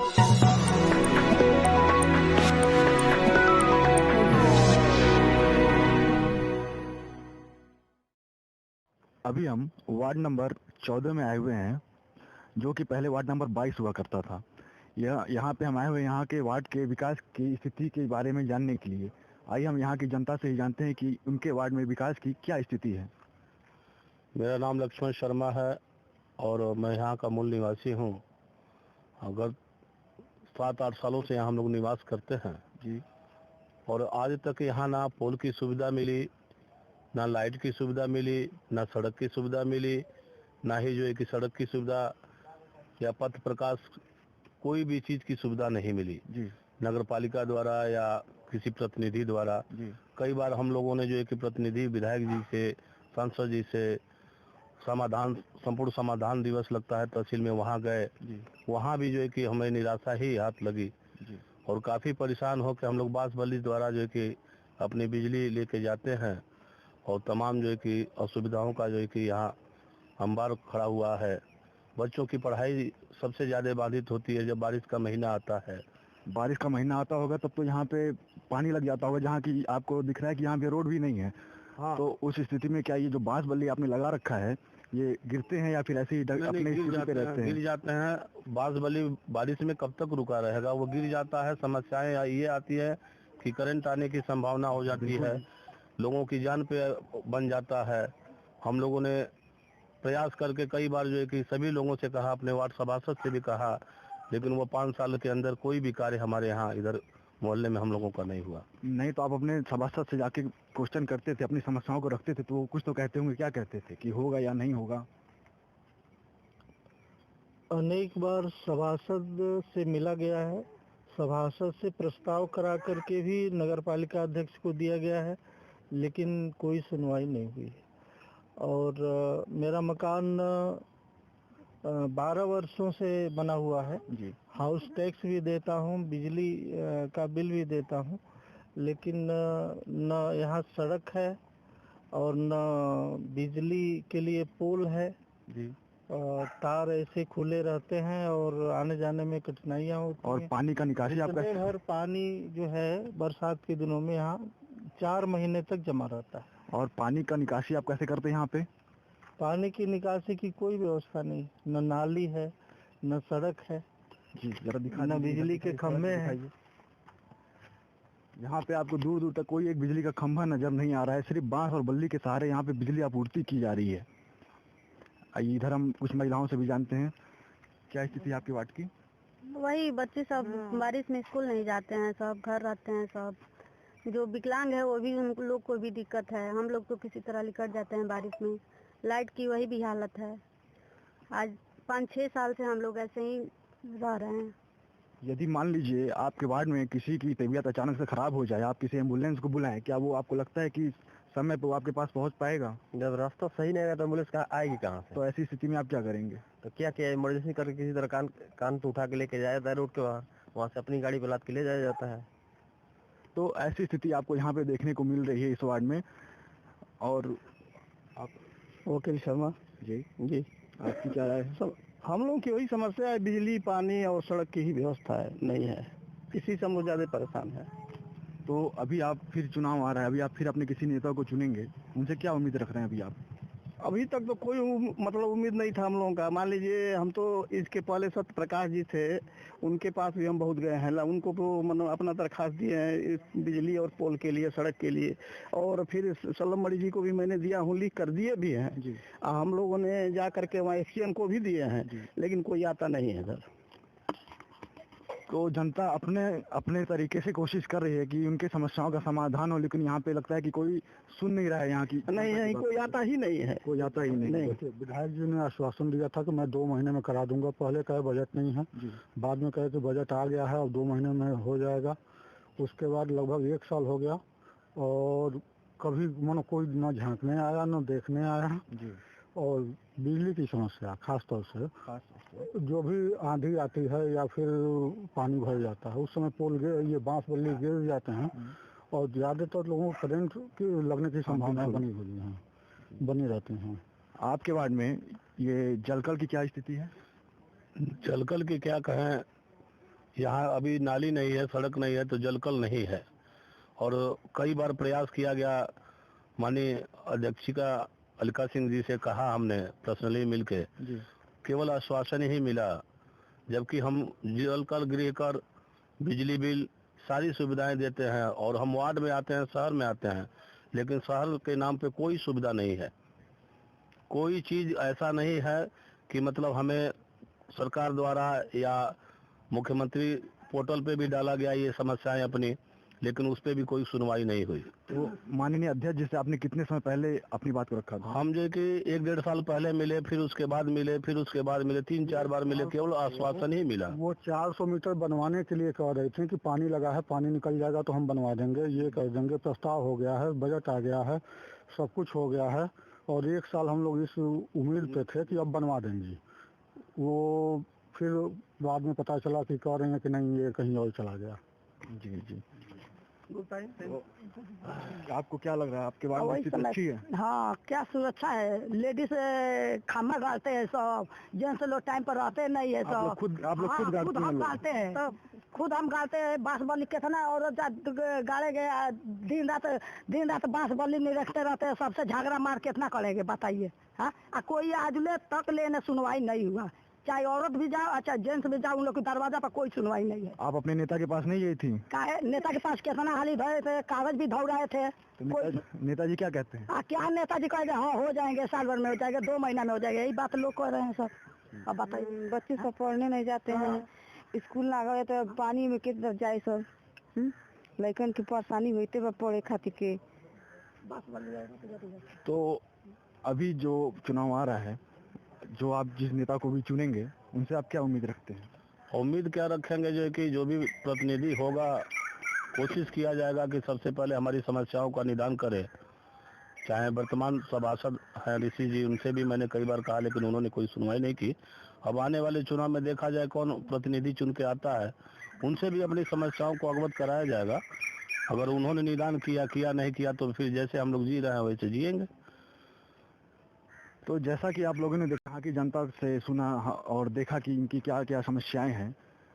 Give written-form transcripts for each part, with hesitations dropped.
अभी हम ward number 14 में आए हुए हैं, जो कि पहले वार्ड नंबर 22 हुआ करता था। यहाँ पे हम आए हुए यहाँ के वार्ड के विकास की स्थिति के बारे में जानने के लिए। आइए हम यहाँ की जनता से ही जानते हैं कि उनके वार्ड में विकास की क्या स्थिति है। मेरा नाम लक्ष्मण शर्मा है और मैं यहाँ का मूल निवासी हूँ। अगर 7-8 सालों से यहाँ हम लोग निवास करते हैं जी। और आज तक यहाँ ना पोल की सुविधा मिली, ना लाइट की सुविधा मिली, ना सड़क की सुविधा मिली, ना ही जो है कि सड़क की सुविधा या पथ प्रकाश, कोई भी चीज़ की सुविधा नहीं मिली जी। नगर पालिका द्वारा या किसी प्रतिनिधि द्वारा। जी। कई बार हम लोगों ने जो है कि प्रतिनिधि विधायक जी से, सांसद जी से संपूर्ण समाधान दिवस लगता है तहसील में, वहाँ गए। वहाँ भी जो है कि हमें निराशा ही हाथ लगी जी। और काफ़ी परेशान हो के हम लोग बांस बल्ली द्वारा जो है कि अपनी बिजली लेके जाते हैं और तमाम जो है कि असुविधाओं का जो है कि यहाँ अंबार खड़ा हुआ है। बच्चों की पढ़ाई सबसे ज़्यादा बाधित होती है जब बारिश का महीना आता है। बारिश का महीना आता होगा तब तो यहाँ पे पानी लग जाता होगा, जहाँ की आपको दिख रहा है कि यहाँ पे रोड भी नहीं है। हाँ। तो उस स्थिति में क्या ये जो बांस बल्ली आपने लगा रखा है, ये गिरते हैं या फिर ऐसे ही अपने स्थिति पे रहते हैं? गिर जाते हैं। बांस बल्ली बारिश में कब तक रुका रहेगा, वो गिर जाता है। समस्याएं ये आती है कि करंट आने की संभावना हो जाती है, लोगों की जान पे बन जाता है। हम लोगों ने प्रयास करके कई बार जो है कि सभी लोगों से कहा, अपने वार्ड सभासद से भी कहा, लेकिन वो 5 साल के अंदर कोई भी कार्य हमारे यहाँ इधर मोहल्ले में हम लोगों का नहीं हुआ। नहीं तो आप अपने सभासद से जाके क्वेश्चन करते थे, अपनी समस्याओं को रखते थे, तो वो कुछ तो कहते होंगे। क्या कहते थे कि होगा या नहीं होगा? अनेक बार सभासद से मिला गया है, सभासद से प्रस्ताव करा करके भी नगर पालिका अध्यक्ष को दिया गया है, लेकिन कोई सुनवाई नहीं हुई। और मेरा मकान 12 वर्षों से बना हुआ है जी। हाउस टैक्स भी देता हूँ, बिजली का बिल भी देता हूँ, लेकिन न यहाँ सड़क है और न बिजली के लिए पोल है जी। तार ऐसे खुले रहते हैं और आने जाने में कठिनाइयाँ होती और हैं। पानी का निकासी आपका? भर पानी जो है बरसात के दिनों में यहाँ 4 महीने तक जमा रहता है। और पानी का निकासी आप कैसे करते हैं यहाँ पे? पानी की निकासी की कोई व्यवस्था नहीं, न नाली है, न सड़क है, जी जरा दिखा, न बिजली के खंभे हैं। यहाँ पे आपको दूर दूर तक कोई एक बिजली का खंभा नजर नहीं आ रहा है, सिर्फ बांस और बल्ली के सहारे यहाँ पे बिजली आपूर्ति की जा रही है। इधर हम कुछ महिलाओं से भी जानते हैं, क्या स्थिति है आपके वार्ड की? वही बच्चे सब बारिश में स्कूल नहीं जाते हैं, सब घर रहते हैं। सब जो विकलांग है वो भी, उन लोग को भी दिक्कत है। हम लोग तो किसी तरह निकट जाते हैं बारिश में। लाइट की वही भी हालत है। आज 5-6 साल से हम लोग ऐसे ही रह रहे हैं। यदि मान लीजिए आपके वार्ड में किसी की तबीयत अचानक से खराब हो जाए, आप किसी एम्बुलेंस को बुलाएं, क्या वो आपको लगता है कि समय पर वो आपके पास पहुंच पाएगा? जब रास्ता सही नहीं रहेगा तो एम्बुलेंस आएगी कहाँ से? तो ऐसी स्थिति में आप क्या करेंगे? तो क्या किया, इमरजेंसी करके किसी तरह कान तो उठा के लेके जाया जाता है रोड के वहाँ से अपनी गाड़ी पे लाद के ले जाया जाता है। तो ऐसी स्थिति आपको यहाँ पे देखने को मिल रही है इस वार्ड में। और आप वकील शर्मा जी आपकी क्या राय है? हम लोगों की वही समस्या है, बिजली पानी और सड़क की ही व्यवस्था है नहीं है, इसी से हम लोग ज्यादा परेशान है। तो अभी आप फिर चुनाव आ रहा है, अभी आप फिर अपने किसी नेता को चुनेंगे, उनसे क्या उम्मीद रख रहे हैं अभी आप? अभी तक तो कोई मतलब उम्मीद नहीं था हम लोगों का। मान लीजिए हम तो इसके पहले सत्य प्रकाश जी थे, उनके पास भी हम बहुत गए हैं, उनको तो मतलब अपना दरखास्त दिए हैं इस बिजली और पोल के लिए, सड़क के लिए। और फिर सल्लम मणि जी को भी मैंने दिया हूँ, लिख कर दिए भी हैं जी। हम लोगों ने जा करके वहाँ एक्सीएन को भी दिए हैं, लेकिन कोई आता नहीं है सर। तो जनता अपने तरीके से कोशिश कर रही है कि उनके समस्याओं का समाधान हो, लेकिन यहाँ पे लगता है कि कोई सुन नहीं रहा है यहाँ की। नहीं कोई आता ही नहीं है, कोई आता ही नहीं। विधायक जी ने आश्वासन दिया था कि मैं 2 महीने में करा दूंगा। पहले कहे बजट नहीं है, बाद में कहे कि बजट आ गया है और 2 महीने में हो जाएगा। उसके बाद लगभग 1 साल हो गया और कभी मानो कोई न झांकने आया न देखने आया जी। और बिजली की समस्या खास तौर से जो भी आंधी आती है या फिर पानी भर जाता है, उस समय पोल ये बांस बल्ली गिर जाते हैं और ज़्यादातर लोगों को करंट की लगने की संभावना बनी रहती हैं। आपके वार्ड में ये जलकल की क्या स्थिति है? जलकल की क्या कहें, यहाँ अभी नाली नहीं है, सड़क नहीं है, तो जलकल नहीं है। और कई बार प्रयास किया गया, माननीय अध्यक्षिका अलका सिंह जी से कहा हमने पर्सनली मिलके, केवल आश्वासन ही मिला, जबकि हम जलकल गृह कर, बिजली बिल, सारी सुविधाएं देते हैं और हम वार्ड में आते हैं, शहर में आते हैं, लेकिन शहर के नाम पे कोई सुविधा नहीं है। कोई चीज ऐसा नहीं है कि मतलब हमें सरकार द्वारा या मुख्यमंत्री पोर्टल पे भी डाला गया ये समस्याएं अपनी, लेकिन उस पे भी कोई सुनवाई नहीं हुई। तो माननीय अध्यक्ष जी से आपने कितने समय पहले अपनी बात को रखा था? हम जो कि 1-1.5 साल पहले मिले, फिर उसके बाद मिले, फिर उसके बाद मिले, 3-4 बार मिले, केवल आश्वासन ही मिला। वो 400 मीटर बनवाने के लिए कह रहे थे कि पानी लगा है, पानी निकल जाएगा तो हम बनवा देंगे, ये कर देंगे। प्रस्ताव हो गया है, बजट आ गया है, सब कुछ हो गया है और 1 साल हम लोग इस उम्मीद पे थे कि अब बनवा देंगे। वो फिर बाद में पता चला कि कह रहे हैं कि नहीं, ये कहीं और चला गया। जी जी। आपको क्या लग रहा है, आपके वार्ड में स्थिति अच्छी है? हाँ, क्या सुरक्षा है। लेडीज खाना गालते हैं सब, जेंट्स लोग टाइम पर रहते नहीं है सब। आप लोग खुद गालते हैं, खुद हम गालते हैं। बांस बल्ली कितना और गाड़े गए, दिन रात बांस बल्ली नहीं रखते रहते हैं, सबसे झगड़ा मार कितना करेंगे बताइए। हाँ, कोई आजले तक लेने सुनवाई नहीं हुआ, चाहे औरत भी जाओ, चाहे जेंट्स भी जाओ, उन लोग के दरवाजा पर कोई सुनवाई नहीं है। आप अपने नेता के पास नहीं गई थी? नेता के पास कितना हाली भरे थे, कागज भी दौड़ाए थे। तो नेताजी क्या कहते हैं? क्या नेताजी कहेंगे हाँ हो जाएंगे, साल भर में हो जाएगा, 2 महीना में हो जाएगा, यही बात लोग कह रहे हैं सब। अब बताइए, बच्चे सब पढ़ने नहीं जाते हैं, स्कूल ना गए तो पानी में कितना जाए सब। लड़कन की परेशानी होते बा पढ़े खातिर के। तो अभी जो चुनाव आ रहा है, जो आप जिस नेता को भी चुनेंगे, उनसे आप क्या उम्मीद रखते हैं? उम्मीद क्या रखेंगे, जो कि जो भी प्रतिनिधि होगा, कोशिश किया जाएगा कि सबसे पहले हमारी समस्याओं का निदान करे। चाहे वर्तमान सभासद हैं ऋषि जी, उनसे भी मैंने कई बार कहा, लेकिन उन्होंने कोई सुनवाई नहीं की। अब आने वाले चुनाव में देखा जाए कौन प्रतिनिधि चुन के आता है, उनसे भी अपनी समस्याओं को अवगत कराया जाएगा। अगर उन्होंने निदान किया नहीं किया, तो फिर जैसे हम लोग जी रहे हैं वैसे जिएंगे। तो जैसा कि आप लोगों ने देखा कि जनता से सुना और देखा कि इनकी क्या क्या समस्याएं हैं,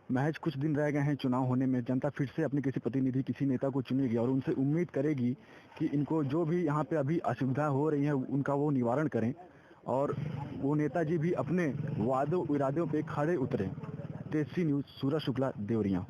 महज कुछ दिन रह गए हैं चुनाव होने में, जनता फिर से अपने किसी प्रतिनिधि, किसी नेता को चुनेगी और उनसे उम्मीद करेगी कि इनको जो भी यहाँ पे अभी असुविधा हो रही है उनका वो निवारण करें और वो नेताजी भी अपने वादों इरादों पे खड़े उतरे। तेजसी न्यूज़, सूरज शुक्ला, देवरिया।